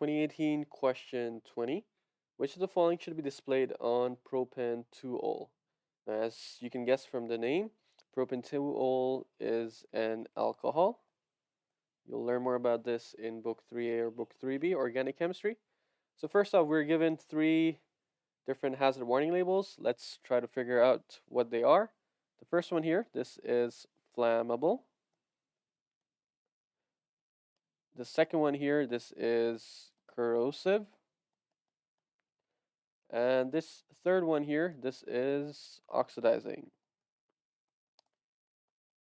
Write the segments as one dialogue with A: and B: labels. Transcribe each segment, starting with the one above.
A: 2018 question 20. Which of the following should be displayed on propan-2-ol? As you can guess from the name, propan-2-ol is an alcohol. You'll learn more about this in book 3A or book 3B, Organic Chemistry. So first off, we're given three different hazard warning labels. Let's try to figure out what they are. The first one here, this is flammable. The second one here, this is corrosive. And this third one here, this is oxidizing.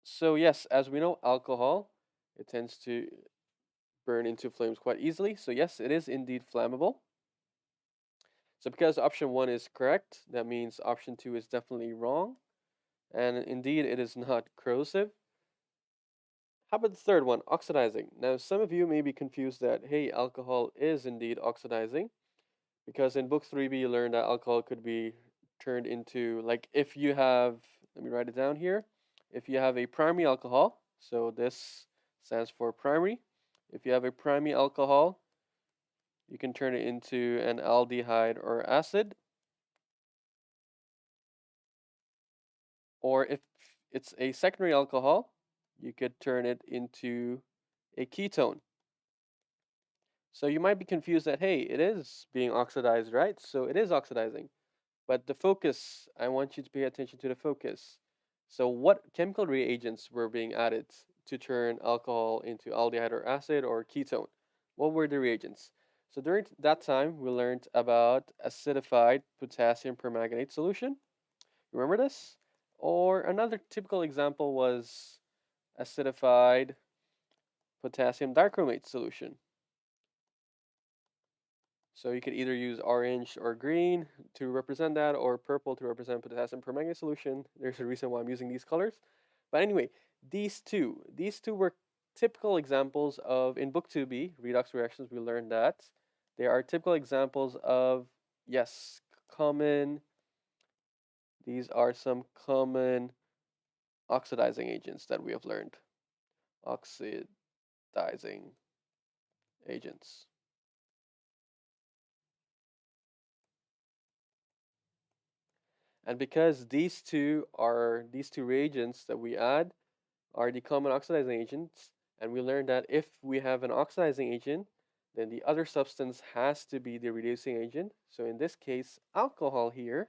A: So yes, as we know, alcohol, it tends to burn into flames quite easily. So yes, it is indeed flammable. So because option 1 is correct, that means option 2 is definitely wrong. And indeed, it is not corrosive. How about the third one, oxidizing? Now, some of you may be confused that, hey, alcohol is indeed oxidizing, because in book 3B, you learned that alcohol could be turned into, like, if you have, let me write it down here, if you have a primary alcohol, so this stands for primary. If you have a primary alcohol, you can turn it into an aldehyde or acid. Or if it's a secondary alcohol, you could turn it into a ketone. So you might be confused that, hey, it is being oxidized, right? So it is oxidizing. But the focus, I want you to pay attention to the focus. So what chemical reagents were being added to turn alcohol into aldehyde or acid or ketone? What were the reagents? So during that time, we learned about acidified potassium permanganate solution. Remember this? Or another typical example was acidified potassium dichromate solution. So you could either use orange or green to represent that, or purple to represent potassium permanganate solution. There's a reason why I'm using these colors. But anyway, these two were typical examples of, in book 2B, redox reactions, we learned that they are typical examples of, yes, these are some common oxidizing agents that we have learned. Oxidizing agents. And because these two reagents that we add are the common oxidizing agents, and we learned that if we have an oxidizing agent, then the other substance has to be the reducing agent. So in this case, alcohol here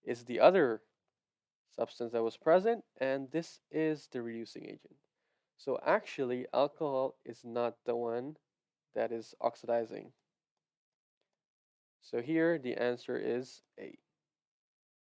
A: is the other substance that was present, and this is the reducing agent. So actually, alcohol is not the one that is oxidizing. So here the answer is A.